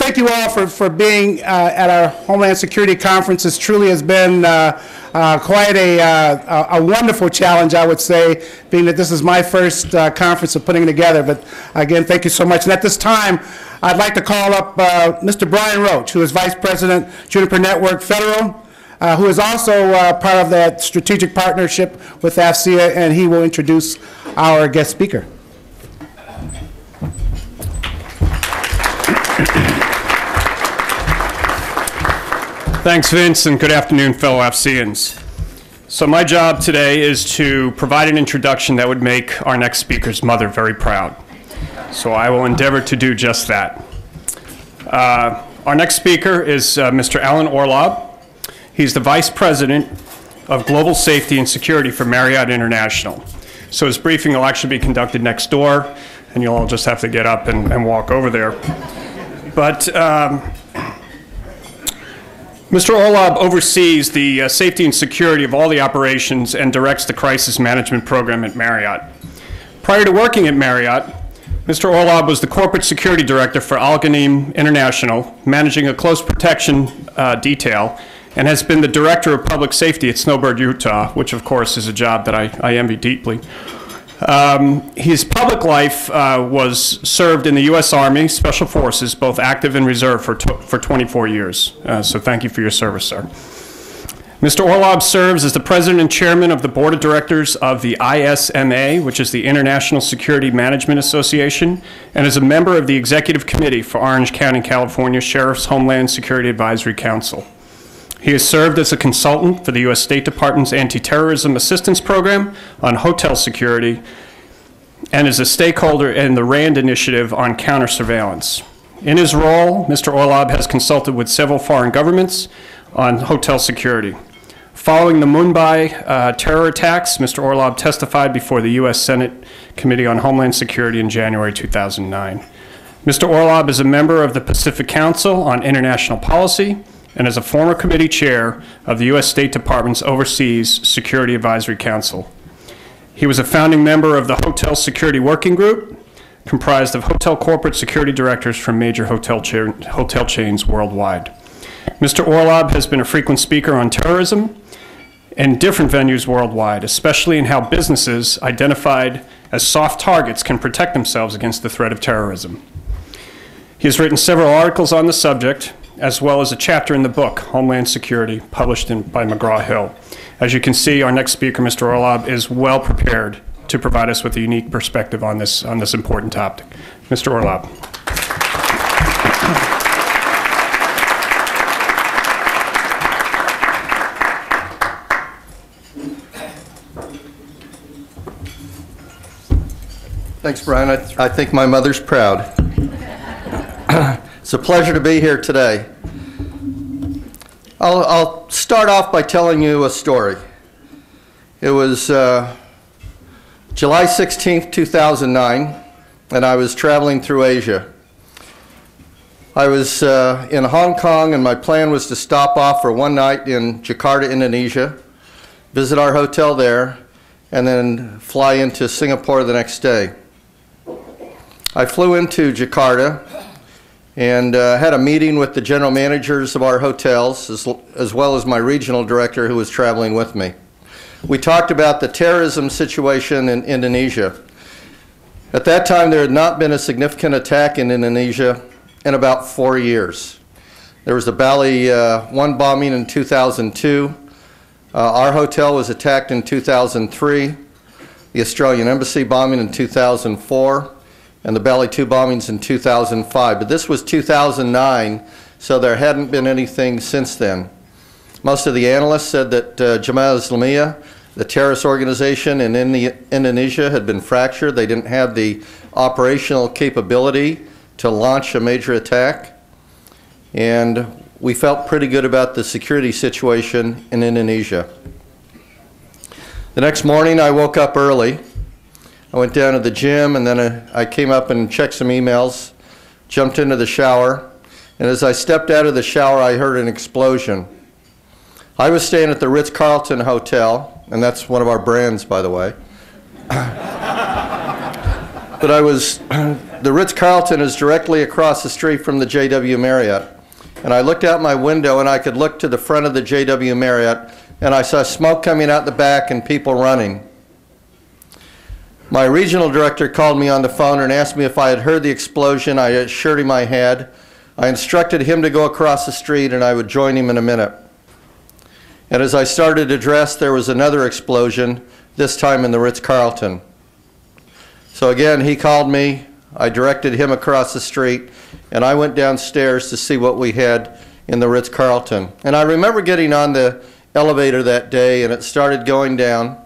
thank you all for being at our Homeland Security Conference. This truly has been quite a wonderful challenge, I would say, being that this is my first conference of putting it together. But again, thank you so much. And at this time, I'd like to call up Mr. Brian Roach, who is Vice President, Juniper Network Federal, who is also part of that strategic partnership with AFCEA, and he will introduce our guest speaker. Thanks, Vince, and good afternoon, fellow AFCEANs. So my job today is to provide an introduction that would make our next speaker's mother very proud. So I will endeavor to do just that. Our next speaker is Mr. Alan Orlob. He's the Vice President of Global Safety and Security for Marriott International. So his briefing will actually be conducted next door, and you'll all just have to get up and walk over there. But Mr. Orlob oversees the safety and security of all the operations and directs the crisis management program at Marriott. Prior to working at Marriott, Mr. Orlob was the corporate security director for Al Ghanim International, managing a close protection detail, and has been the director of public safety at Snowbird, Utah, which of course is a job that I envy deeply. His public life was served in the U.S. Army, Special Forces, both active and reserve, for 24 years. So thank you for your service, sir. Mr. Orlob serves as the president and chairman of the board of directors of the ISMA, which is the International Security Management Association, and is a member of the executive committee for Orange County, California Sheriff's Homeland Security Advisory Council. He has served as a consultant for the U.S. State Department's Anti-Terrorism Assistance Program on hotel security and is a stakeholder in the RAND initiative on counter-surveillance. In his role, Mr. Orlob has consulted with several foreign governments on hotel security. Following the Mumbai terror attacks, Mr. Orlob testified before the U.S. Senate Committee on Homeland Security in January 2009. Mr. Orlob is a member of the Pacific Council on International Policy and is a former committee chair of the U.S. State Department's Overseas Security Advisory Council. He was a founding member of the Hotel Security Working Group, comprised of hotel corporate security directors from major hotel chains worldwide. Mr. Orlob has been a frequent speaker on terrorism in different venues worldwide, especially in how businesses identified as soft targets can protect themselves against the threat of terrorism. He has written several articles on the subject, as well as a chapter in the book, Homeland Security, published by McGraw-Hill. As you can see, our next speaker, Mr. Orlob, is well prepared to provide us with a unique perspective on this important topic. Mr. Orlob. Thanks, Brian. I think my mother's proud. It's a pleasure to be here today. I'll start off by telling you a story. It was July 16th, 2009, and I was traveling through Asia. I was in Hong Kong, and my plan was to stop off for one night in Jakarta, Indonesia, visit our hotel there, and then fly into Singapore the next day. I flew into Jakarta and had a meeting with the general managers of our hotels, as well as my regional director who was traveling with me. We talked about the terrorism situation in Indonesia. At that time, there had not been a significant attack in Indonesia in about 4 years. There was the Bali 1 bombing in 2002. Our hotel was attacked in 2003, the Australian Embassy bombing in 2004, and the Bali 2 bombings in 2005. But this was 2009, so there hadn't been anything since then. Most of the analysts said that Jemaah Islamiyah, the terrorist organization in Indonesia, had been fractured. They didn't have the operational capability to launch a major attack. And we felt pretty good about the security situation in Indonesia. The next morning, I woke up early. I went down to the gym, and then I came up and checked some emails, jumped into the shower, and as I stepped out of the shower, I heard an explosion. I was staying at the Ritz-Carlton Hotel, and that's one of our brands, by the way. But I was the Ritz-Carlton is directly across the street from the JW Marriott. And I looked out my window and I could look to the front of the JW Marriott and I saw smoke coming out the back and people running. My regional director called me on the phone and asked me if I had heard the explosion. I assured him I had. I instructed him to go across the street and I would join him in a minute. And as I started to dress, there was another explosion, this time in the Ritz-Carlton. So again, he called me, I directed him across the street, and I went downstairs to see what we had in the Ritz-Carlton. And I remember getting on the elevator that day, and it started going down,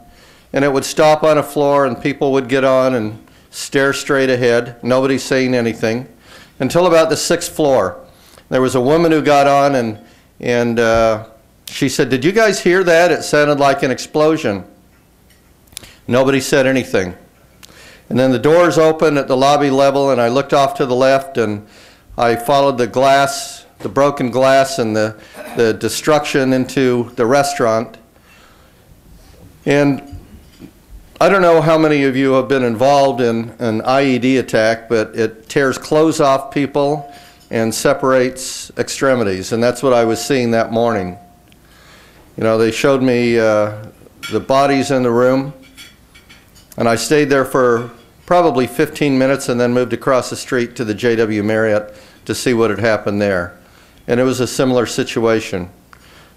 and it would stop on a floor, and people would get on and stare straight ahead, nobody saying anything, until about the 6th floor. There was a woman who got on, and she said, "Did you guys hear that? It sounded like an explosion." Nobody said anything. And then the doors opened at the lobby level, and I looked off to the left, and I followed the glass, the broken glass, and the destruction into the restaurant. And I don't know how many of you have been involved in an IED attack, but it tears clothes off people and separates extremities, and that's what I was seeing that morning. You know, they showed me the bodies in the room, and I stayed there for probably 15 minutes and then moved across the street to the JW Marriott to see what had happened there. And it was a similar situation.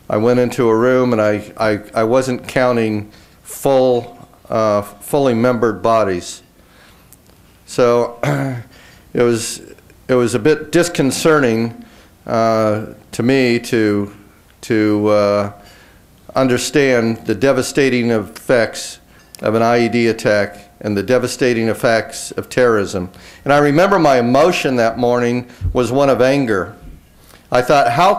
I went into a room and I wasn't counting fully membered bodies. So it was a bit disconcerting to me to understand the devastating effects of an IED attack and the devastating effects of terrorism. And I remember my emotion that morning was one of anger. I thought, how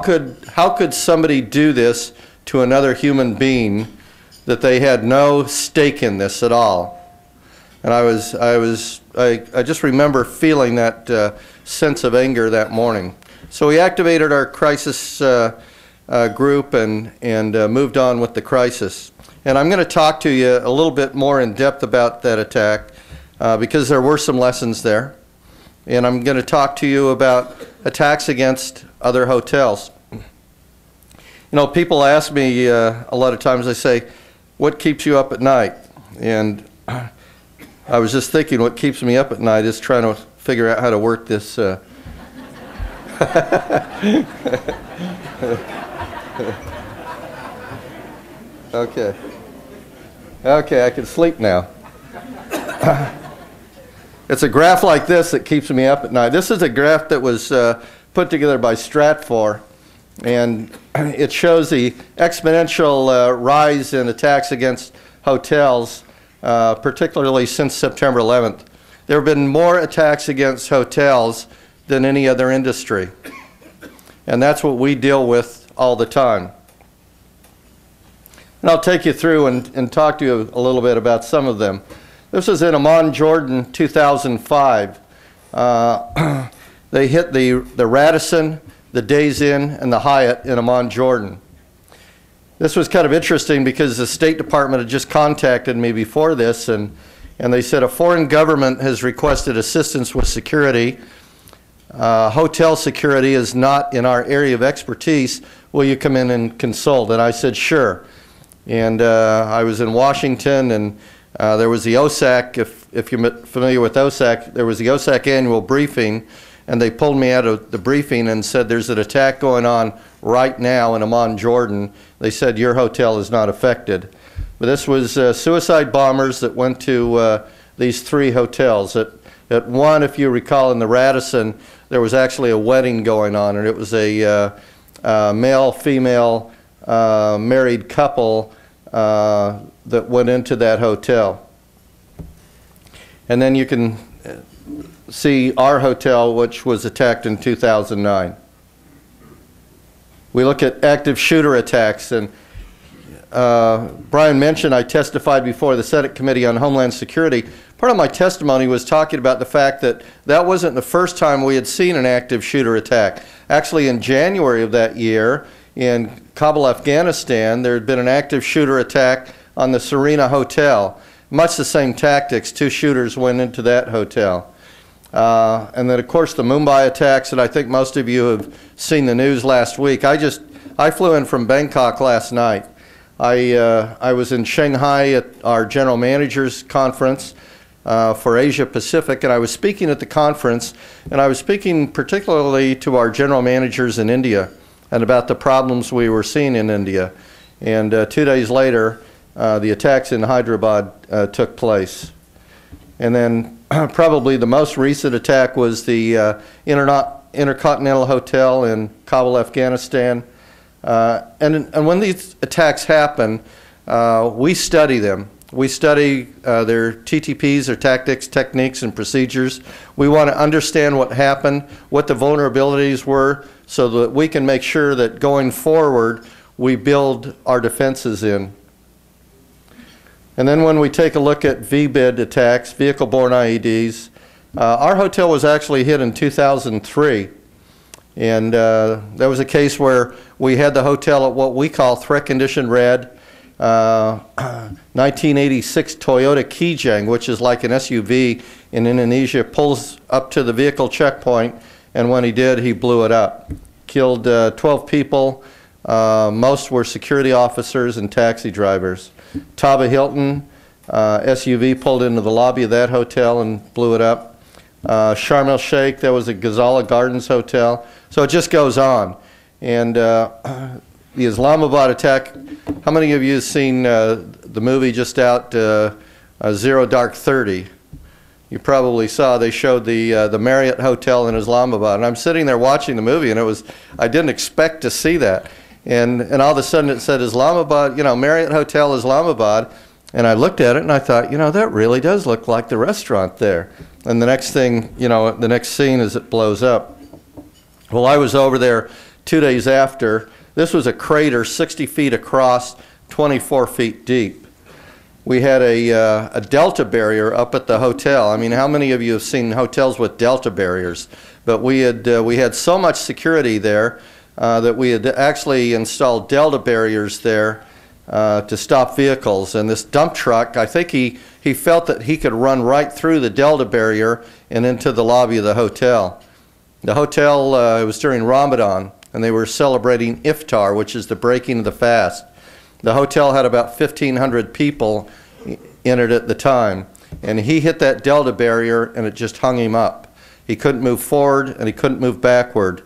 could somebody do this to another human being that they had no stake in this at all? And I just remember feeling that sense of anger that morning. So we activated our crisis group and moved on with the crisis. And I'm going to talk to you a little bit more in depth about that attack because there were some lessons there. And I'm going to talk to you about attacks against other hotels. You know, people ask me a lot of times, they say, "What keeps you up at night?" And I was just thinking, what keeps me up at night is trying to figure out how to work this. Okay, I can sleep now. It's a graph like this that keeps me up at night. This is a graph that was put together by Stratfor, and it shows the exponential rise in attacks against hotels, particularly since September 11th. There have been more attacks against hotels than any other industry, and that's what we deal with all the time. And I'll take you through and talk to you a little bit about some of them. This was in Amman, Jordan, 2005. They hit the Radisson, the Days Inn, and the Hyatt in Amman, Jordan. This was kind of interesting because the State Department had just contacted me before this, and they said a foreign government has requested assistance with security. Hotel security is not in our area of expertise. Will you come in and consult? And I said, sure. And I was in Washington, and there was the OSAC, if you're familiar with OSAC, there was the OSAC annual briefing, and they pulled me out of the briefing and said there's an attack going on right now in Amman, Jordan. They said your hotel is not affected. But this was suicide bombers that went to these 3 hotels. At one, if you recall, in the Radisson, there was actually a wedding going on, and it was a male-female married couple that went into that hotel. And then you can see our hotel, which was attacked in 2009. We look at active shooter attacks, and Brian mentioned I testified before the Senate Committee on Homeland Security. Part of my testimony was talking about the fact that that wasn't the first time we had seen an active shooter attack. Actually, in January of that year, in Kabul, Afghanistan, there had been an active shooter attack on the Serena Hotel. Much the same tactics, 2 shooters went into that hotel. And then, of course, the Mumbai attacks that I think most of you have seen the news last week. I flew in from Bangkok last night. I was in Shanghai at our general managers conference for Asia Pacific, and I was speaking at the conference, and I was speaking particularly to our general managers in India and about the problems we were seeing in India. And 2 days later, the attacks in Hyderabad took place. And then probably the most recent attack was the Intercontinental Hotel in Kabul, Afghanistan. And when these attacks happen, we study them. We study their TTPs, their tactics, techniques, and procedures. We want to understand what happened, what the vulnerabilities were, so that we can make sure that going forward, we build our defenses in. And then when we take a look at VBID attacks, vehicle-borne IEDs, our hotel was actually hit in 2003. And that was a case where we had the hotel at what we call threat condition red. 1986 Toyota Kijang, which is like an SUV in Indonesia, pulls up to the vehicle checkpoint, and when he did, he blew it up. Killed 12 people. Most were security officers and taxi drivers. Taba Hilton, SUV pulled into the lobby of that hotel and blew it up. Sharm el Sheikh, that was a Ghazala Gardens hotel. So it just goes on. And the Islamabad attack, how many of you have seen the movie just out, Zero Dark 30? You probably saw they showed the Marriott Hotel in Islamabad. And I'm sitting there watching the movie, and I didn't expect to see that. And all of a sudden it said Islamabad, Marriott Hotel Islamabad. And I looked at it and I thought, that really does look like the restaurant there. And the next thing, the next scene is it blows up. Well, I was over there 2 days after. This was a crater 60 feet across, 24 feet deep. We had a delta barrier up at the hotel. I mean, how many of you have seen hotels with delta barriers? But we had so much security there that we had actually installed delta barriers there to stop vehicles. And this dump truck, I think he felt that he could run right through the delta barrier and into the lobby of the hotel. The hotel, it was during Ramadan, and they were celebrating Iftar, which is the breaking of the fast. The hotel had about 1,500 people in it at the time, and he hit that delta barrier and it just hung him up. He couldn't move forward and he couldn't move backward.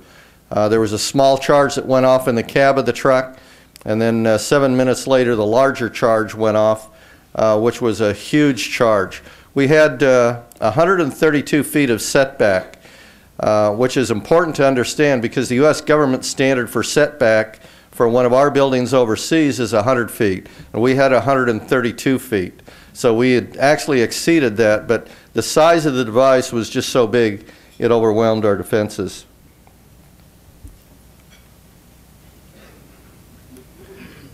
There was a small charge that went off in the cab of the truck, and then 7 minutes later the larger charge went off, which was a huge charge. We had 132 feet of setback, which is important to understand because the U.S. government standard for setback for one of our buildings overseas is 100 feet, and we had 132 feet. So we had actually exceeded that, but the size of the device was just so big it overwhelmed our defenses.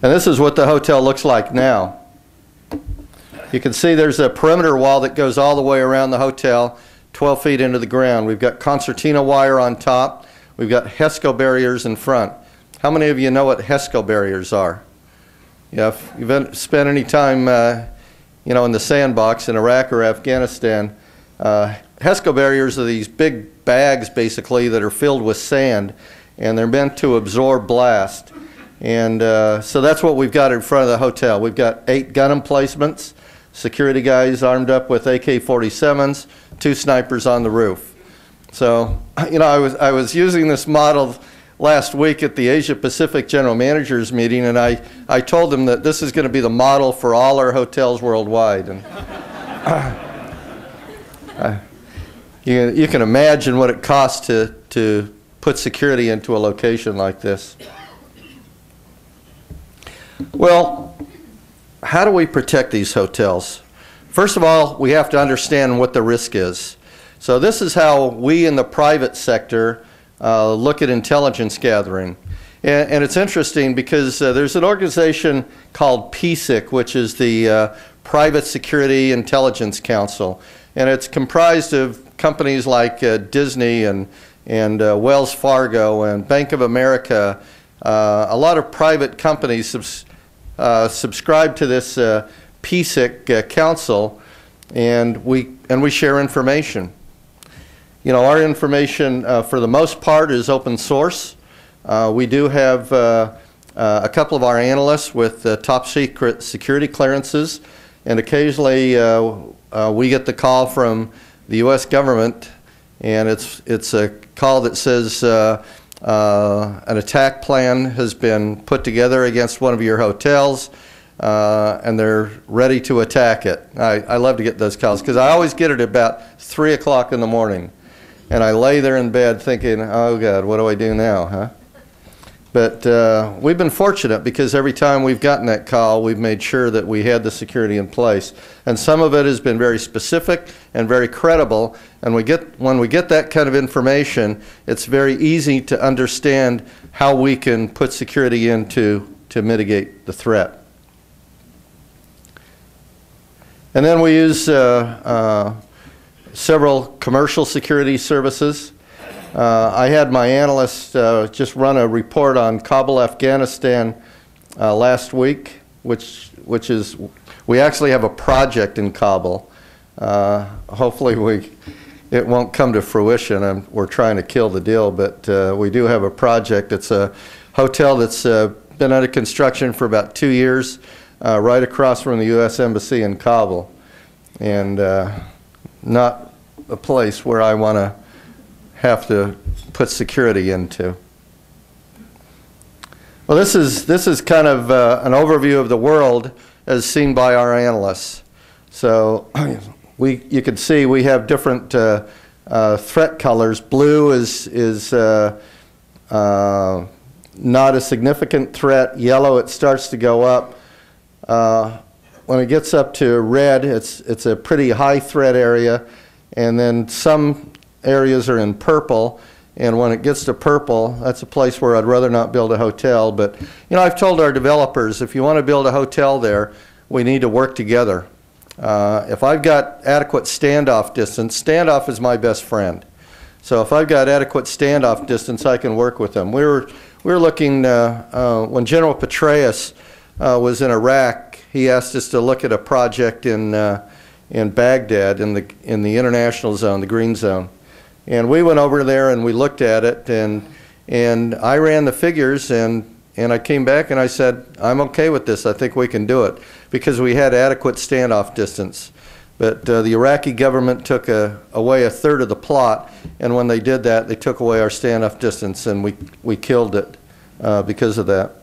And this is what the hotel looks like now. You can see there's a perimeter wall that goes all the way around the hotel, 12 feet into the ground. We've got concertina wire on top. We've got HESCO barriers in front. How many of you know what HESCO barriers are? Yeah, if you've spent any time in the sandbox in Iraq or Afghanistan, HESCO barriers are these big bags basically that are filled with sand, and they're meant to absorb blast. And so that's what we've got in front of the hotel. We've got 8 gun emplacements, security guys armed up with AK-47s, 2 snipers on the roof. So, I was using this model last week at the Asia Pacific General Managers meeting, and I told them that this is going to be the model for all our hotels worldwide. And you can imagine what it costs to put security into a location like this. Well, how do we protect these hotels? First of all, we have to understand what the risk is. So this is how we in the private sector look at intelligence gathering. And it's interesting because there's an organization called PSIC, which is the Private Security Intelligence Council. And it's comprised of companies like Disney and Wells Fargo and Bank of America. A lot of private companies subscribe to this PSIC council, and we share information. You know, our information for the most part is open source. We do have a couple of our analysts with top secret security clearances, and occasionally we get the call from the U.S. government, and it's a call that says an attack plan has been put together against one of your hotels, and they're ready to attack it. I love to get those calls because I always get it about 3 o'clock in the morning, and I lay there in bed thinking, oh God, what do I do now, huh? But we've been fortunate because every time we've gotten that call, we've made sure that we had the security in place. And some of it has been very specific and very credible. And when we get that kind of information, it's very easy to understand how we can put security in to mitigate the threat. And then we use several commercial security services. I had my analyst just run a report on Kabul, Afghanistan last week, which is, we actually have a project in Kabul. Hopefully it won't come to fruition. We're trying to kill the deal, but we do have a project. It's a hotel that's been under construction for about 2 years, right across from the U.S. Embassy in Kabul, and not a place where I want to have to put security into. Well, this is kind of an overview of the world as seen by our analysts. So you can see we have different threat colors. Blue is not a significant threat. Yellow, it starts to go up. When it gets up to red, it's a pretty high threat area, and then some areas are in purple, and when it gets to purple, that's a place where I'd rather not build a hotel. But you know, I've told our developers, if you want to build a hotel there, we need to work together. If I've got adequate standoff distance, standoff is my best friend. So if I've got adequate standoff distance, I can work with them. We were looking when General Petraeus was in Iraq. He asked us to look at a project in Baghdad in the international zone, the green zone. And we went over there and we looked at it, and I ran the figures, and I came back and I said, I'm okay with this. I think we can do it, because we had adequate standoff distance. But the Iraqi government took away a third of the plot, and when they did that, they took away our standoff distance, and we killed it because of that.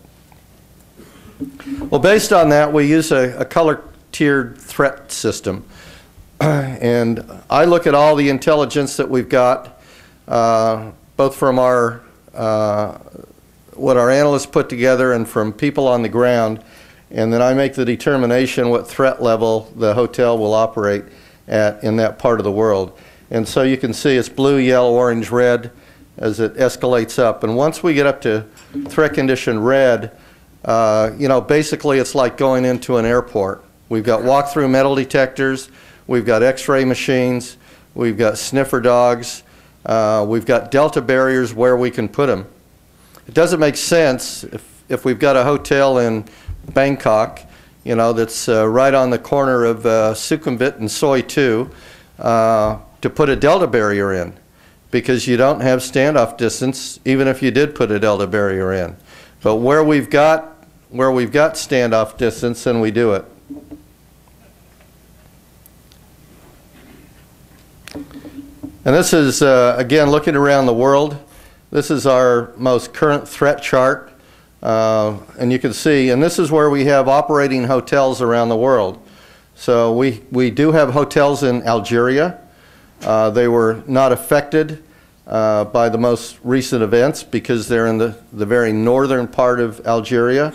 Well, based on that, we use a color-tiered threat system. And I look at all the intelligence that we've got, both from our what our analysts put together and from people on the ground, and then I make the determination what threat level the hotel will operate at in that part of the world. And so you can see it's blue, yellow, orange, red as it escalates up. And once we get up to threat condition red, you know, basically it's like going into an airport. We've got walk-through metal detectors. We've got X-ray machines, we've got sniffer dogs, we've got delta barriers where we can put them. It doesn't make sense if we've got a hotel in Bangkok, you know, that's right on the corner of Sukhumvit and Soi 2, to put a delta barrier in, because you don't have standoff distance even if you did put a delta barrier in. But where we've got standoff distance, then we do it. And this is, again, looking around the world. This is our most current threat chart. And you can see, and this is where we have operating hotels around the world. So we do have hotels in Algeria. They were not affected by the most recent events because they're in the very northern part of Algeria.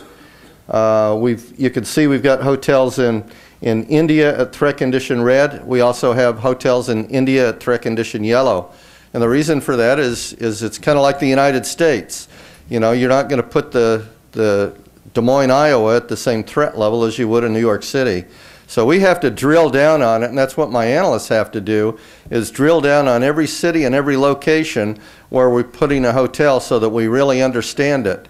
You can see we've got hotels in India at threat condition red. We also have hotels in India at threat condition yellow. And the reason for that is it's kind of like the United States. You know, you're not going to put the Des Moines, Iowa at the same threat level as you would in New York City. So we have to drill down on it, and that's what my analysts have to do, is drill down on every city and every location where we're putting a hotel so that we really understand it.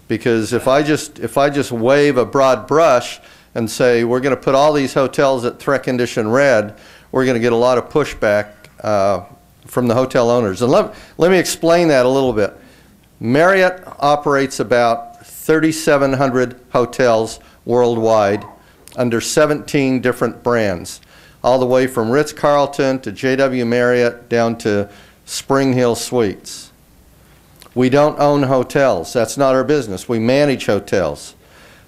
Because if I just wave a broad brush and say we're going to put all these hotels at threat condition red, we're going to get a lot of pushback from the hotel owners. And let me explain that a little bit. Marriott operates about 3,700 hotels worldwide under 17 different brands, all the way from Ritz-Carlton to JW Marriott down to Spring Hill Suites. We don't own hotels. That's not our business. We manage hotels.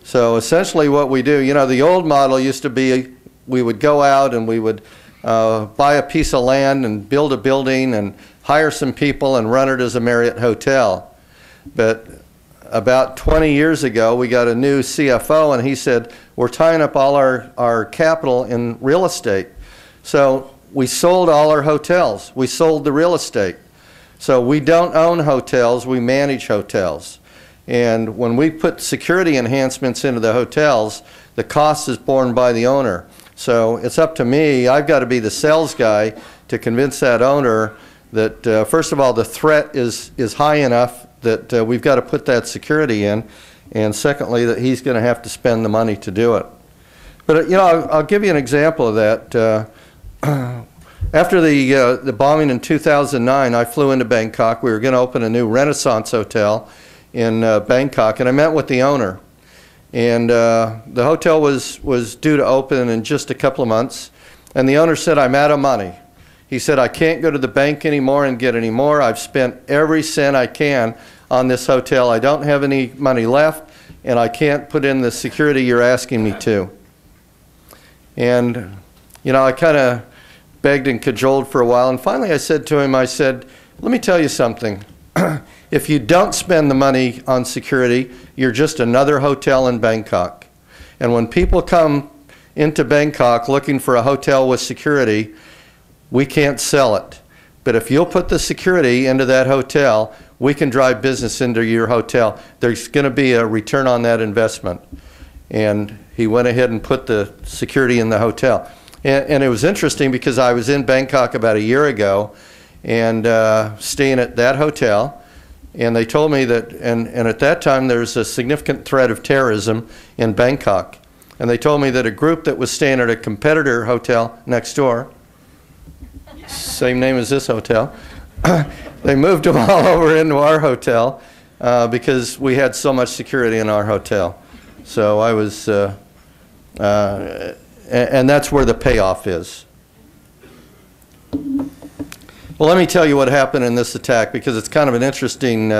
So essentially what we do, you know, the old model used to be we would go out and we would buy a piece of land and build a building and hire some people and run it as a Marriott hotel. But about 20 years ago, we got a new CFO, and he said, we're tying up all our capital in real estate. So we sold all our hotels. We sold the real estate. So we don't own hotels, we manage hotels. And when we put security enhancements into the hotels, the cost is borne by the owner. So it's up to me. I've got to be the sales guy to convince that owner that, first of all, the threat is high enough that we've got to put that security in, and secondly, that he's going to have to spend the money to do it. But, you know, I'll give you an example of that. After the bombing in 2009, I flew into Bangkok. We were going to open a new Renaissance hotel in Bangkok, and I met with the owner. And the hotel was due to open in just a couple of months, and the owner said, I'm out of money. He said, I can't go to the bank anymore and get any more. I've spent every cent I can on this hotel. I don't have any money left, and I can't put in the security you're asking me to. And, you know, I kind of begged and cajoled for a while, and finally I said to him, I said, let me tell you something. If you don't spend the money on security, you're just another hotel in Bangkok. And when people come into Bangkok looking for a hotel with security, we can't sell it. But if you'll put the security into that hotel, we can drive business into your hotel. There's going to be a return on that investment. And he went ahead and put the security in the hotel. And it was interesting because I was in Bangkok about a year ago and staying at that hotel. And they told me that, and at that time there's a significant threat of terrorism in Bangkok. And they told me that a group that was staying at a competitor hotel next door, same name as this hotel, they moved them all over into our hotel because we had so much security in our hotel. So I was, and that's where the payoff is. Well, let me tell you what happened in this attack, because it's kind of an interesting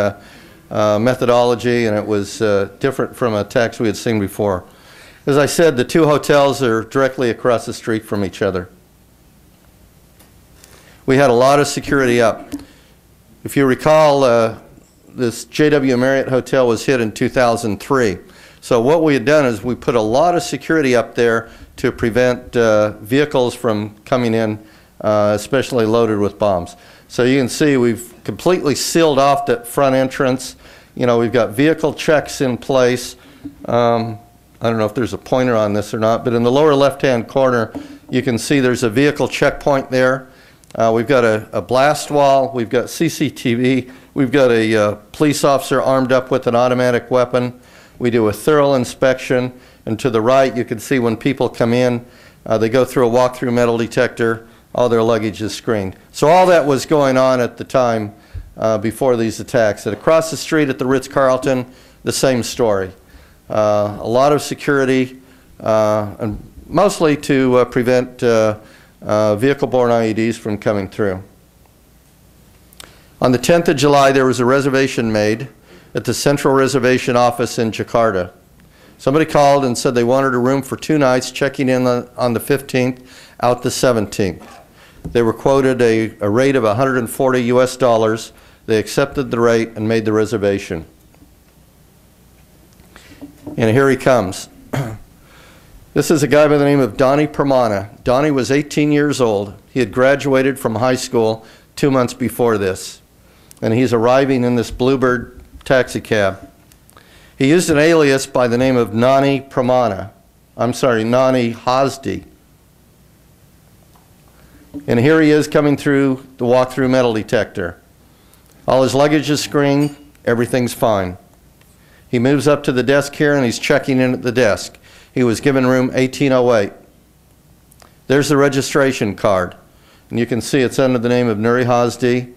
methodology, and it was different from attacks we had seen before. As I said, the two hotels are directly across the street from each other. We had a lot of security up. If you recall, this JW Marriott hotel was hit in 2003. So what we had done is we put a lot of security up there to prevent vehicles from coming in, especially loaded with bombs. So you can see we've completely sealed off that front entrance. You know, we've got vehicle checks in place. I don't know if there's a pointer on this or not, but in the lower left-hand corner, you can see there's a vehicle checkpoint there. We've got a blast wall. We've got CCTV. We've got a police officer armed up with an automatic weapon. We do a thorough inspection. And to the right, you can see when people come in, they go through a walk-through metal detector. All their luggage is screened. So all that was going on at the time before these attacks. And across the street at the Ritz-Carlton, the same story. A lot of security, and mostly to prevent vehicle-borne IEDs from coming through. On the 10th of July, there was a reservation made at the Central Reservation Office in Jakarta. Somebody called and said they wanted a room for 2 nights, checking in on the 15th, out the 17th. They were quoted a rate of $140 US. They accepted the rate and made the reservation. And here he comes. This is a guy by the name of Donnie Pramana. Donnie was 18 years old. He had graduated from high school 2 months before this. And he's arriving in this Bluebird taxi cab. He used an alias by the name of Nani Pramana. I'm sorry, Nani Hasdi. And here he is coming through the walk-through metal detector. All his luggage is screened. Everything's fine. He moves up to the desk here and he's checking in at the desk. He was given room 1808. There's the registration card. And you can see it's under the name of Nuri Hasdi,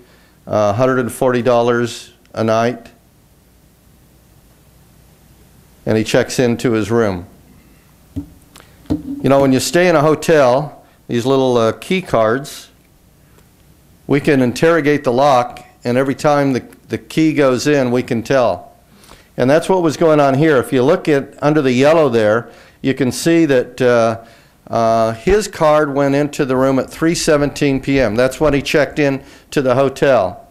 $140 a night. And he checks into his room. You know, when you stay in a hotel, these little key cards, we can interrogate the lock, and every time the key goes in, we can tell. And that's what was going on here. If you look at under the yellow there, you can see that his card went into the room at 3:17 p.m. That's when he checked in to the hotel.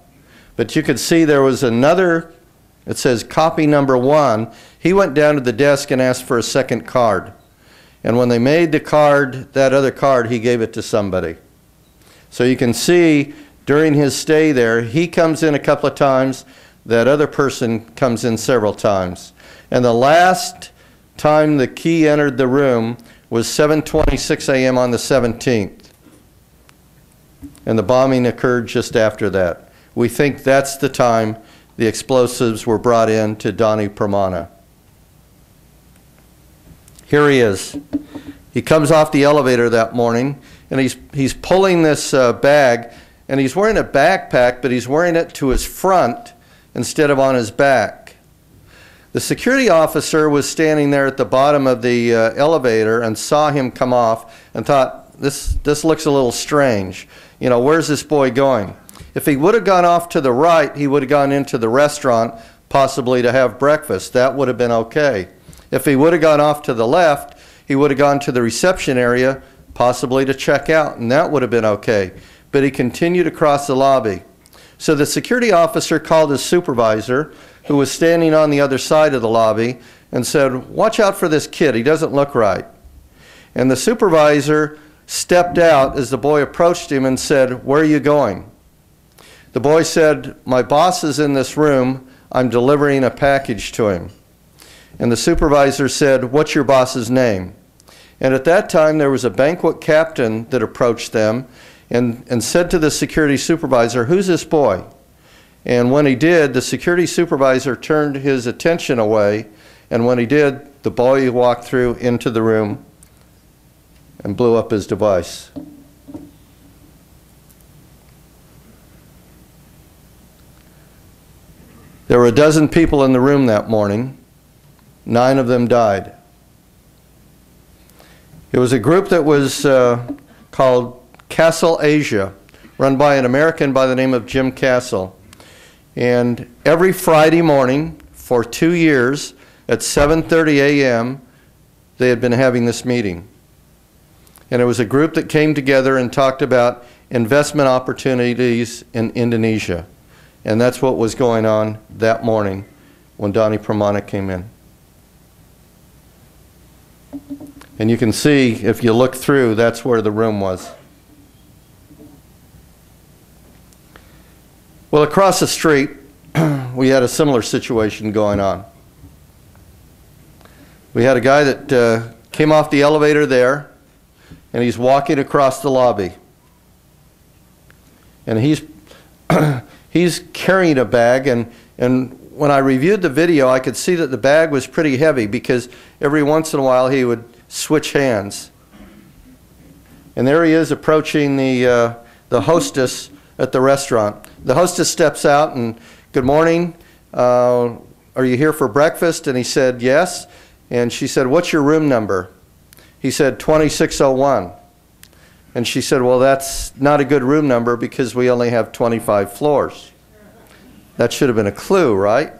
But you could see there was another, it says copy number 1. He went down to the desk and asked for a second card. And when they made the card, that other card, he gave it to somebody. So you can see during his stay there, he comes in a couple of times, that other person comes in several times. And the last time the key entered the room was 7:26 a.m. on the 17th. And the bombing occurred just after that. We think that's the time the explosives were brought in to Donnie Pramana. Here he is. He comes off the elevator that morning, and he's pulling this bag, and he's wearing a backpack, but he's wearing it to his front instead of on his back. The security officer was standing there at the bottom of the elevator and saw him come off and thought, this looks a little strange. You know, where's this boy going? If he would have gone off to the right, he would have gone into the restaurant, possibly to have breakfast. That would have been okay. If he would have gone off to the left, he would have gone to the reception area, possibly to check out, and that would have been okay. But he continued across the lobby. So the security officer called his supervisor, who was standing on the other side of the lobby, and said, "Watch out for this kid, he doesn't look right." And the supervisor stepped out as the boy approached him and said, "Where are you going?" The boy said, "My boss is in this room, I'm delivering a package to him." And the supervisor said, "What's your boss's name?" And at that time, there was a banquet captain that approached them and said to the security supervisor, "Who's this boy?" And when he did, the security supervisor turned his attention away, and when he did, the boy walked through into the room and blew up his device. There were a dozen people in the room that morning. 9 of them died. It was a group that was called Castle Asia, run by an American by the name of Jim Castle. And every Friday morning for 2 years at 7:30 a.m., they had been having this meeting. And it was a group that came together and talked about investment opportunities in Indonesia. And that's what was going on that morning when Donnie Pramana came in. And you can see, if you look through, that's where the room was. Well, across the street, we had a similar situation going on. We had a guy that came off the elevator there, and he's walking across the lobby. And he's carrying a bag, and when I reviewed the video, I could see that the bag was pretty heavy because every once in a while he would switch hands. And there he is approaching the hostess at the restaurant. The hostess steps out and, "Good morning, are you here for breakfast?" And he said, "Yes." And she said, "What's your room number?" He said, 2601. And she said, "Well, that's not a good room number because we only have 25 floors. That should have been a clue, right?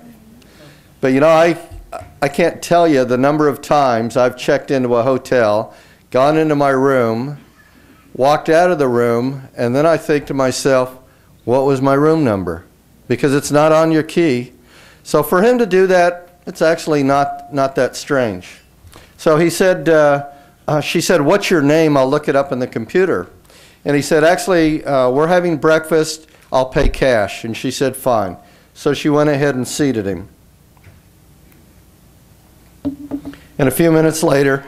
But you know, I can't tell you the number of times I've checked into a hotel, gone into my room, walked out of the room, and then I think to myself, what was my room number? Because it's not on your key. So for him to do that, it's actually not that strange. So he said, she said, "What's your name? I'll look it up in the computer." And he said, "Actually, we're having breakfast. I'll pay cash." And she said, "Fine." So she went ahead and seated him. And a few minutes later,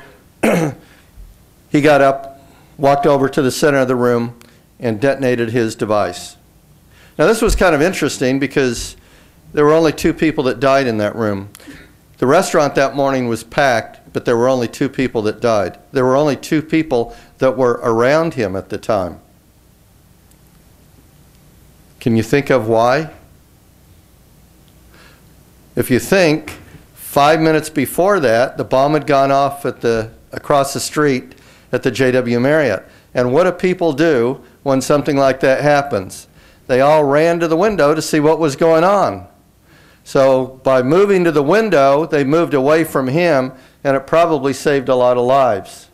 he got up, walked over to the center of the room, and detonated his device. Now this was kind of interesting because there were only 2 people that died in that room. The restaurant that morning was packed, but there were only 2 people that died. There were only 2 people that were around him at the time. Can you think of why? If you think, 5 minutes before that, the bomb had gone off across the street at the JW Marriott. And what do people do when something like that happens? They all ran to the window to see what was going on. So by moving to the window, they moved away from him, and it probably saved a lot of lives.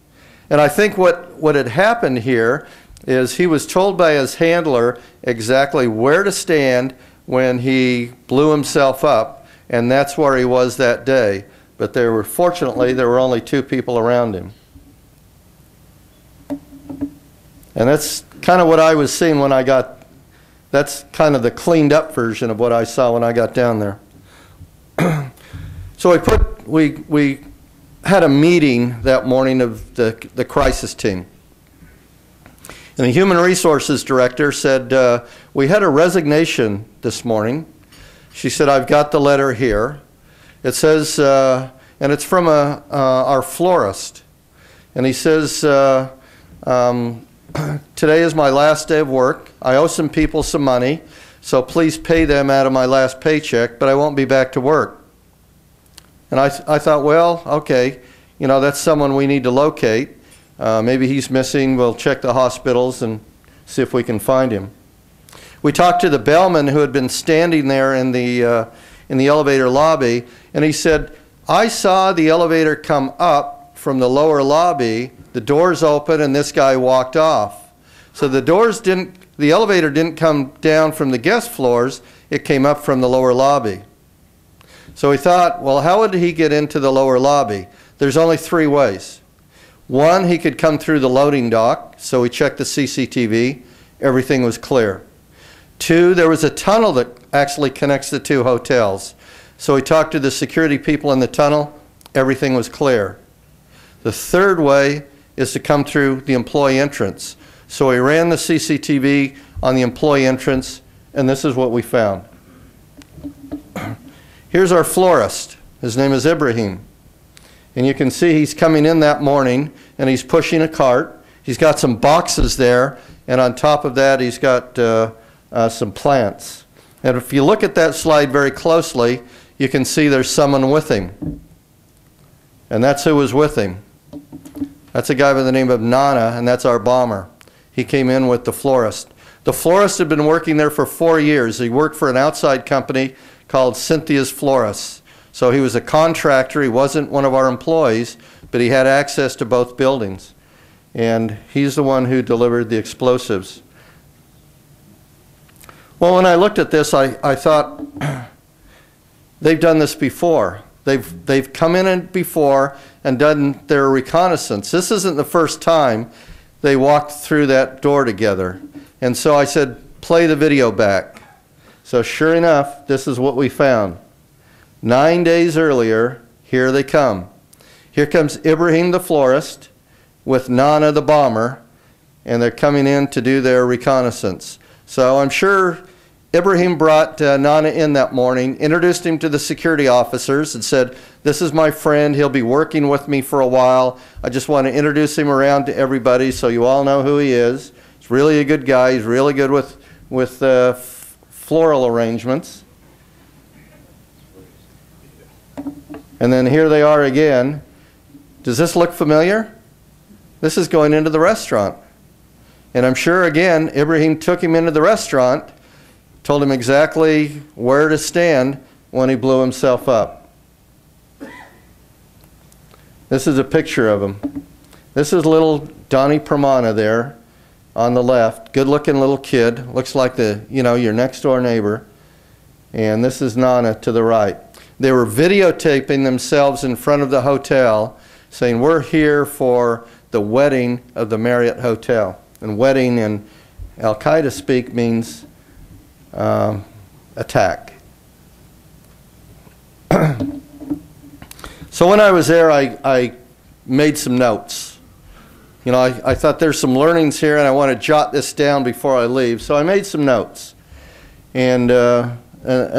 And I think what had happened here is he was told by his handler exactly where to stand when he blew himself up, and that's where he was that day. But fortunately, there were only 2 people around him. And that's kind of what I was seeing when that's kind of the cleaned up version of what I saw when I got down there. So we had a meeting that morning of the crisis team. And the human resources director said, we had a resignation this morning. She said, I've got the letter here. It says, and it's from our florist. And he says, today is my last day of work. I owe some people some money, so please pay them out of my last paycheck, but I won't be back to work. And I thought, well, okay, you know, that's someone we need to locate. Maybe he's missing. We'll check the hospitals and see if we can find him. We talked to the bellman who had been standing there in the elevator lobby, and he said, I saw the elevator come up from the lower lobby, the doors open, and this guy walked off. So the elevator didn't come down from the guest floors, it came up from the lower lobby. So he thought, well, how would he get into the lower lobby? There's only 3 ways. 1, he could come through the loading dock, so he checked the CCTV, everything was clear. 2, there was a tunnel that actually connects the 2 hotels. So he talked to the security people in the tunnel, everything was clear. The 3rd way is to come through the employee entrance. So he ran the CCTV on the employee entrance, and this is what we found. Here's our florist. His name is Ibrahim. And you can see he's coming in that morning, and he's pushing a cart. He's got some boxes there, and on top of that, he's got some plants. And if you look at that slide very closely, you can see there's someone with him. And that's who was with him. That's a guy by the name of Nana, and that's our bomber. He came in with the florist. The florist had been working there for 4 years. He worked for an outside company called Cynthia's Florists. So he was a contractor. He wasn't one of our employees, but he had access to both buildings. And he's the one who delivered the explosives. Well, when I looked at this, I thought, they've done this before. They've come in before and done their reconnaissance. This isn't the first time they walked through that door together. And so I said, play the video back. So sure enough, this is what we found. 9 days earlier, here they come. Here comes Ibrahim the florist with Nana the bomber, and they're coming in to do their reconnaissance. So I'm sure Ibrahim brought Nana in that morning, introduced him to the security officers, and said, this is my friend, he'll be working with me for a while. I just want to introduce him around to everybody so you all know who he is. He's really a good guy. He's really good with floral arrangements. And then here they are again. Does this look familiar? This is going into the restaurant. And I'm sure, again, Ibrahim took him into the restaurant, told him exactly where to stand when he blew himself up. This is a picture of him. This is little Donnie Pramana there on the left. Good-looking little kid. Looks like your next-door neighbor. And this is Nana to the right. They were videotaping themselves in front of the hotel, saying, we're here for the wedding of the Marriott Hotel. And wedding in Al-Qaeda speak means attack. So when I was there, I made some notes. You know, I thought there's some learnings here, and I want to jot this down before I leave. So I made some notes. And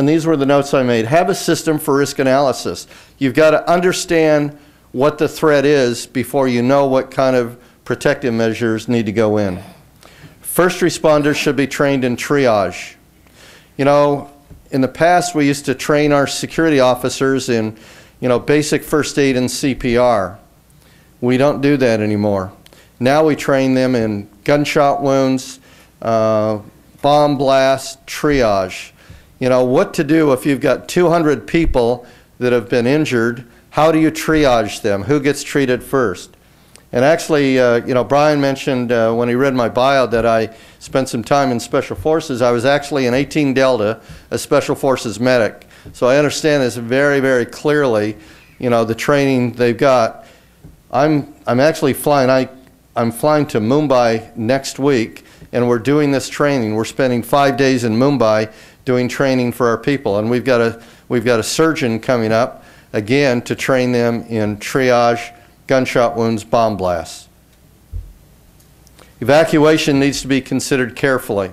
these were the notes I made. Have a system for risk analysis. You've got to understand what the threat is before you know what kind of protective measures need to go in. First responders should be trained in triage. You know, in the past we used to train our security officers in, you know, basic first aid and CPR. We don't do that anymore. Now we train them in gunshot wounds, bomb blast, triage. You know, what to do if you've got 200 people that have been injured. How do you triage them? Who gets treated first? And actually, you know, Brian mentioned when he read my bio that I spent some time in Special Forces. I was actually in 18 Delta, a Special Forces medic. So I understand this very, very clearly, you know, the training they've got. I'm actually flying, I'm flying to Mumbai next week, and we're doing this training. We're spending 5 days in Mumbai doing training for our people. And we've got a surgeon coming up, again, to train them in triage, gunshot wounds, bomb blasts. Evacuation needs to be considered carefully.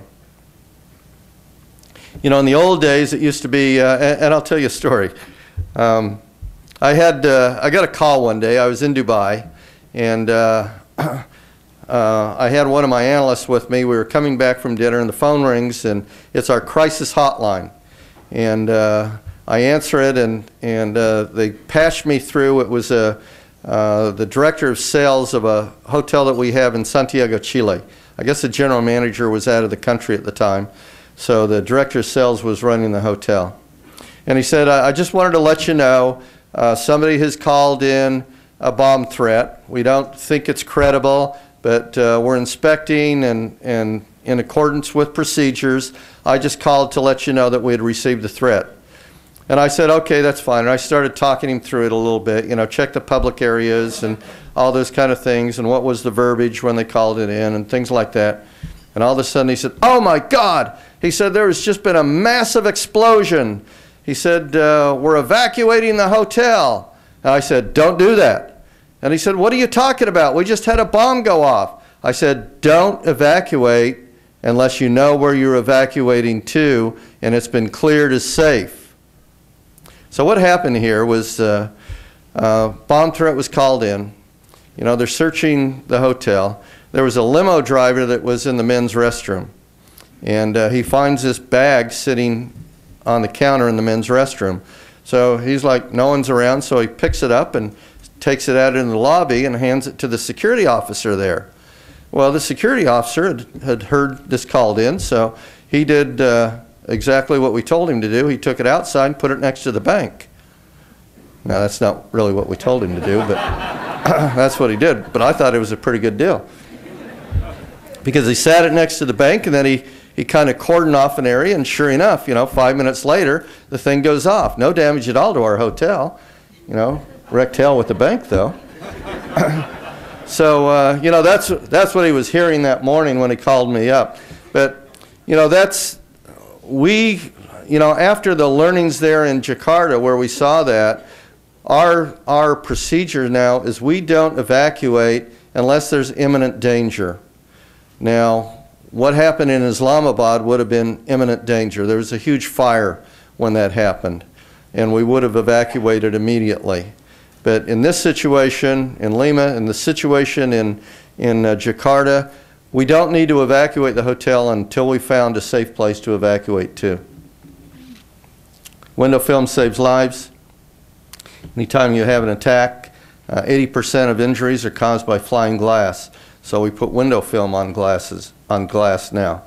You know, in the old days, it used to be, and I'll tell you a story. I got a call one day. I was in Dubai, and I had one of my analysts with me. We were coming back from dinner, and the phone rings, and it's our crisis hotline. And I answer it, and they patched me through. It was the director of sales of a hotel that we have in Santiago, Chile. I guess the general manager was out of the country at the time, so the director of sales was running the hotel. And he said, I just wanted to let you know, somebody has called in a bomb threat. We don't think it's credible, but we're inspecting and in accordance with procedures. I just called to let you know that we had received the threat. And I said, okay, that's fine. And I started talking him through it a little bit, you know, check the public areas and all those kind of things, and what was the verbiage when they called it in and things like that. And all of a sudden he said, oh my God. He said, there has just been a massive explosion. He said, we're evacuating the hotel. And I said, don't do that. And he said, what are you talking about? We just had a bomb go off. I said, don't evacuate unless you know where you're evacuating to and it's been cleared as safe. So what happened here was bomb threat was called in. You know, they're searching the hotel. There was a limo driver that was in the men's restroom. And he finds this bag sitting on the counter in the men's restroom. So he's like, no one's around, so he picks it up and takes it out in the lobby and hands it to the security officer there. Well, the security officer had heard this called in, so he did exactly what we told him to do. He took it outside and put it next to the bank. Now, that's not really what we told him to do, but that's what he did. But I thought it was a pretty good deal, because he sat it next to the bank, and then he kind of cordoned off an area, and sure enough, you know, 5 minutes later, the thing goes off. No damage at all to our hotel. You know, wrecked hell with the bank, though. So, you know, that's what he was hearing that morning when he called me up. But, you know, you know, after the learnings there in Jakarta where we saw that, our procedure now is we don't evacuate unless there's imminent danger. Now, what happened in Islamabad would have been imminent danger. There was a huge fire when that happened, and we would have evacuated immediately. But in this situation, in Lima, in the situation in Jakarta, we don't need to evacuate the hotel until we found a safe place to evacuate to. Window film saves lives. Anytime you have an attack, 80% of injuries are caused by flying glass. So we put window film on glass now.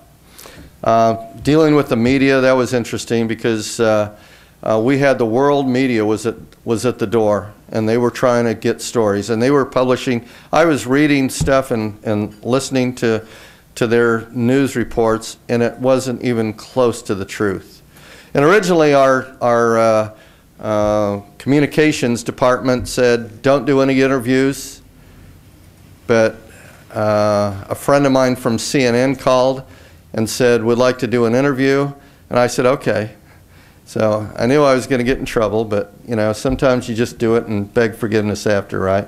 Dealing with the media, that was interesting, because we had the world media was at the door, and they were trying to get stories, and they were publishing. I was reading stuff and listening to their news reports, and it wasn't even close to the truth. And originally our communications department said, don't do any interviews, but a friend of mine from CNN called and said, we'd like to do an interview, and I said, okay. So I knew I was going to get in trouble, but you know, sometimes you just do it and beg forgiveness after, right?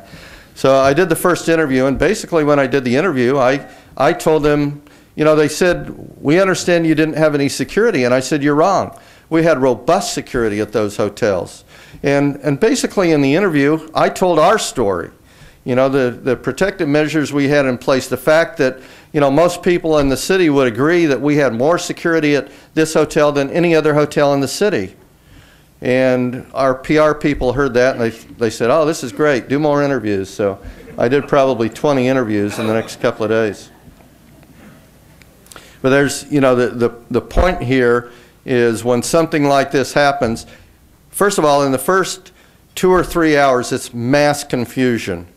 So I did the first interview, and basically when I did the interview, I told them, you know, they said, we understand you didn't have any security, and I said, you're wrong. We had robust security at those hotels. And basically in the interview, I told our story. You know, the protective measures we had in place, the fact that you know, most people in the city would agree that we had more security at this hotel than any other hotel in the city. And our PR people heard that, and they said, oh, this is great, do more interviews. So I did probably 20 interviews in the next couple of days. But there's, you know, the point here is when something like this happens, first of all, in the first 2 or 3 hours, it's mass confusion.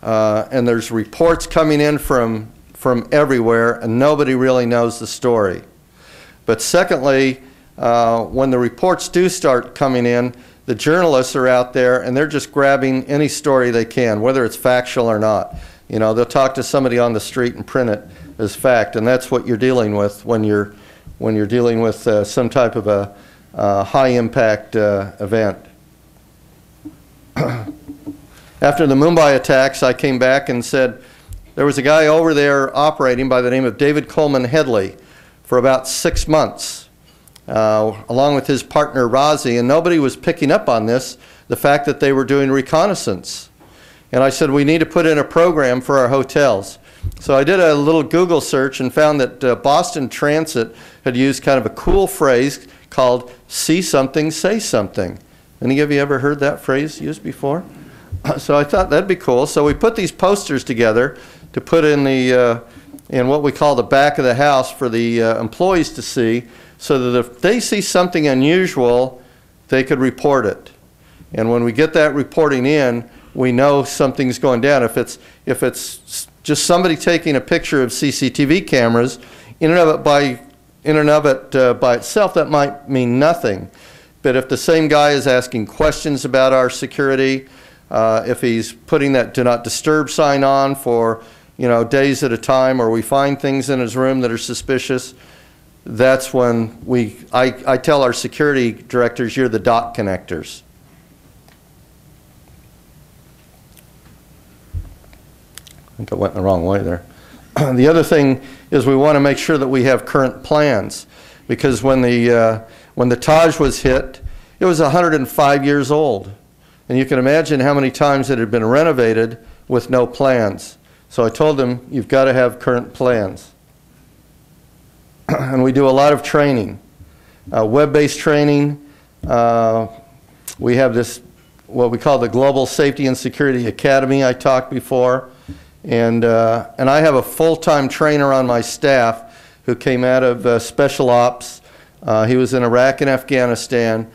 And there's reports coming in from everywhere, and nobody really knows the story. But secondly, when the reports do start coming in, the journalists are out there and they're just grabbing any story they can, whether it's factual or not. You know, they'll talk to somebody on the street and print it as fact, and that's what you're dealing with when you're dealing with some type of a high-impact event. After the Mumbai attacks, I came back and said, there was a guy over there operating by the name of David Coleman Headley for about 6 months, along with his partner Razi, and nobody was picking up on this, the fact that they were doing reconnaissance. And I said, we need to put in a program for our hotels. So I did a little Google search and found that Boston Transit had used kind of a cool phrase called see something, say something. Any of you ever heard that phrase used before? So I thought that'd be cool. So we put these posters together to put in in what we call the back of the house for the employees to see, so that if they see something unusual, they could report it. And when we get that reporting in, we know something's going down. If it's just somebody taking a picture of CCTV cameras, in and of it by itself, that might mean nothing. But if the same guy is asking questions about our security, if he's putting that do not disturb sign on for, you know, days at a time, or we find things in his room that are suspicious, that's when I tell our security directors, you're the dot connectors. I think I went the wrong way there. The other thing is we want to make sure that we have current plans, because when the Taj was hit, it was 105 years old. And you can imagine how many times it had been renovated with no plans. So I told them, you've got to have current plans. And we do a lot of training, web-based training. We have this, what we call the Global Safety and Security Academy I talked before. And I have a full-time trainer on my staff who came out of Special Ops. He was in Iraq and Afghanistan.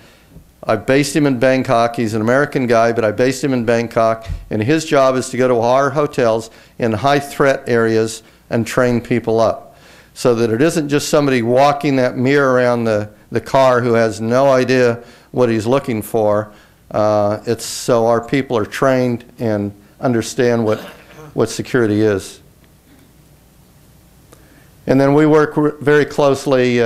I based him in Bangkok. He's an American guy, but I based him in Bangkok. And his job is to go to our hotels in high-threat areas and train people up, so that it isn't just somebody walking that mirror around the car who has no idea what he's looking for. It's so our people are trained and understand what security is. And then we work very closely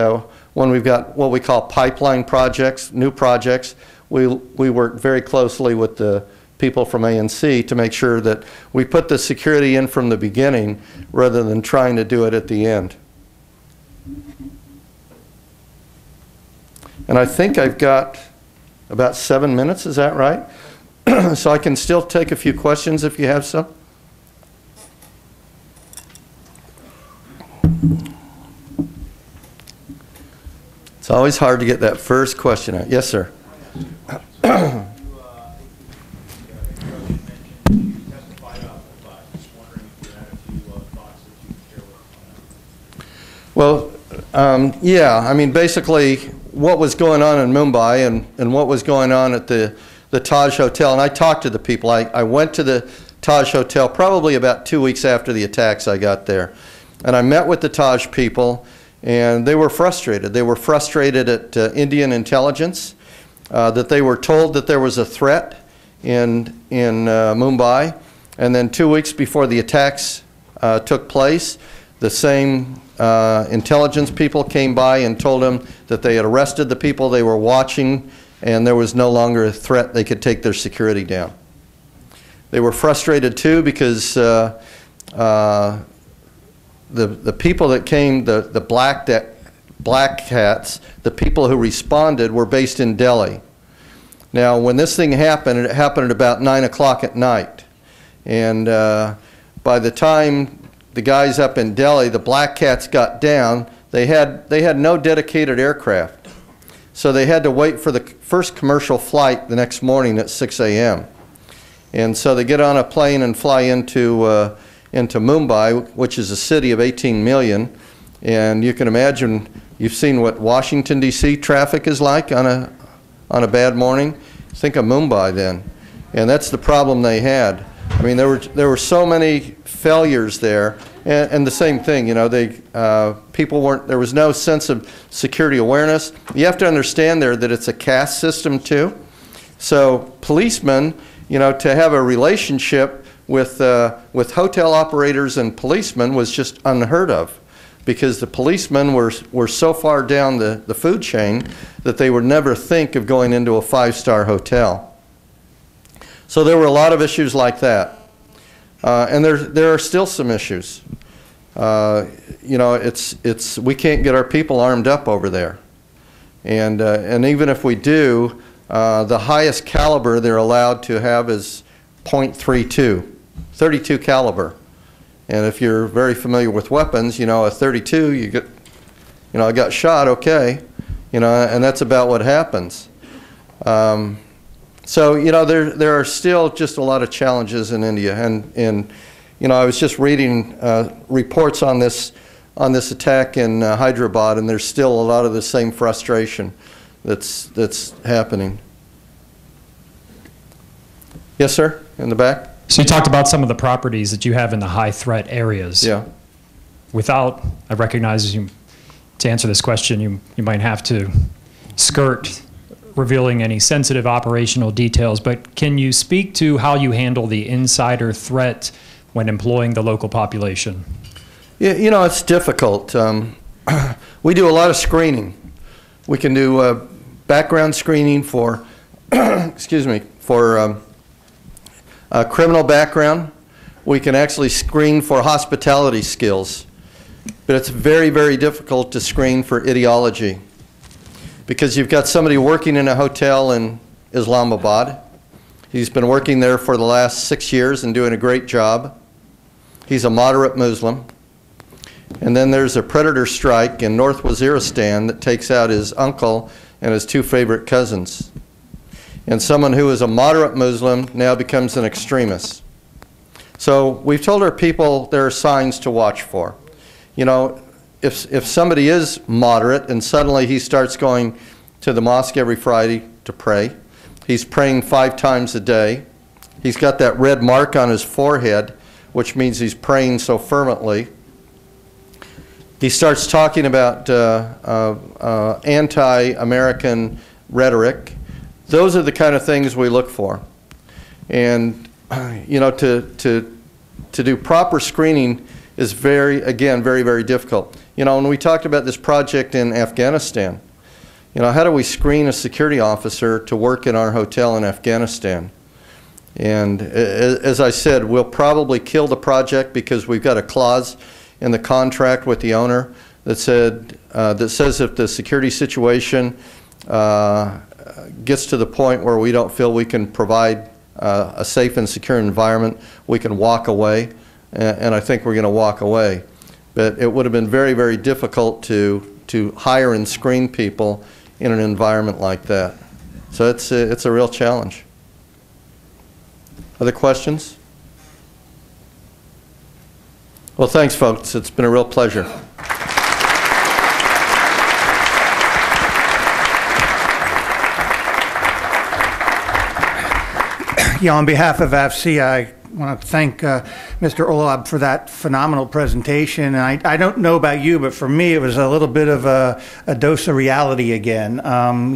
when we've got what we call pipeline projects, new projects. We work very closely with the people from ANC to make sure that we put the security in from the beginning rather than trying to do it at the end. And I think I've got about 7 minutes, is that right? So I can still take a few questions if you have some. It's always hard to get that first question out. Yes, sir. Well, yeah, I mean, basically what was going on in Mumbai and what was going on at the Taj Hotel, and I talked to the people. I went to the Taj Hotel probably about 2 weeks after the attacks. I got there, and I met with the Taj people, and they were frustrated. They were frustrated at Indian intelligence, that they were told that there was a threat in Mumbai, and then 2 weeks before the attacks took place, the same intelligence people came by and told them that they had arrested the people they were watching, and there was no longer a threat. They could take their security down. They were frustrated too because the people that came, the black hats, the people who responded were based in Delhi. Now, when this thing happened, it happened at about 9 o'clock at night. And by the time the guys up in Delhi, the Black Cats got down. They had no dedicated aircraft. So they had to wait for the first commercial flight the next morning at 6 a.m. And so they get on a plane and fly into Mumbai, which is a city of 18 million. And you can imagine, you've seen what Washington, D.C. traffic is like on a bad morning. Think of Mumbai then. And that's the problem they had. I mean, there were so many failures there. And the same thing, you know, there was no sense of security awareness. You have to understand there that it's a caste system too. So policemen, you know, to have a relationship with hotel operators and policemen was just unheard of, because the policemen were so far down the food chain that they would never think of going into a 5-star hotel. So there were a lot of issues like that. And there are still some issues. You know, we can't get our people armed up over there. And even if we do, the highest caliber they're allowed to have is .32, 32 caliber. And if you're very familiar with weapons, you know, a 32, you get, you know, I got shot, okay. You know, and that's about what happens. So, you know, there are still just a lot of challenges in India. And you know, I was just reading reports on this attack in Hyderabad, and there's still a lot of the same frustration that's happening. Yes, sir, in the back. So you talked about some of the properties that you have in the high threat areas. Yeah. Without, I recognize to answer this question, you might have to skirt revealing any sensitive operational details, but can you speak to how you handle the insider threat when employing the local population? Yeah, you know, it's difficult. We do a lot of screening. We can do background screening for, excuse me, for criminal background. We can actually screen for hospitality skills. But it's very, very difficult to screen for ideology, because you've got somebody working in a hotel in Islamabad. He's been working there for the last 6 years and doing a great job. He's a moderate Muslim. And then there's a predator strike in North Waziristan that takes out his uncle and his 2 favorite cousins. And someone who is a moderate Muslim now becomes an extremist. So we've told our people there are signs to watch for. You know, if somebody is moderate and suddenly he starts going to the mosque every Friday to pray, he's praying 5 times a day, he's got that red mark on his forehead, which means he's praying so fervently, he starts talking about anti-American rhetoric, those are the kind of things we look for. And you know, to do proper screening is very, very difficult. You know, when we talked about this project in Afghanistan, you know, how do we screen a security officer to work in our hotel in Afghanistan? And as I said, we'll probably kill the project because we've got a clause in the contract with the owner that says if the security situation gets to the point where we don't feel we can provide a safe and secure environment, we can walk away. And I think we're going to walk away. But it would have been very, very difficult to hire and screen people in an environment like that. So it's a real challenge. Other questions? Well, thanks, folks. It's been a real pleasure. Yeah, on behalf of AFCEA, I want to thank Mr. Orlob for that phenomenal presentation. And I don't know about you, but for me, it was a little bit of a dose of reality again.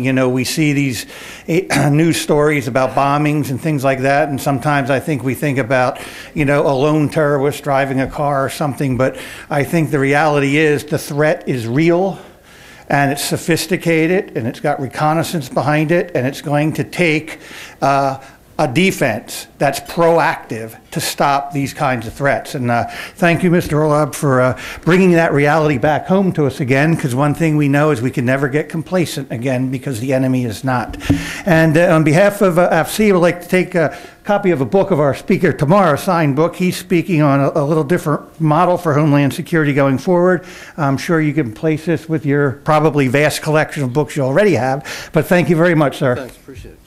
You know, we see these news stories about bombings and things like that, and sometimes I think we think about, you know, a lone terrorist driving a car or something, but I think the reality is the threat is real, and it's sophisticated, and it's got reconnaissance behind it, and it's going to take a defense that's proactive to stop these kinds of threats. And thank you, Mr. Orlob, for bringing that reality back home to us again, because one thing we know is we can never get complacent again because the enemy is not. And on behalf of AFCEA, we'd like to take a copy of a book of our speaker tomorrow, a signed book. He's speaking on a little different model for Homeland Security going forward. I'm sure you can place this with your probably vast collection of books you already have. But thank you very much, sir. Thanks, appreciate it.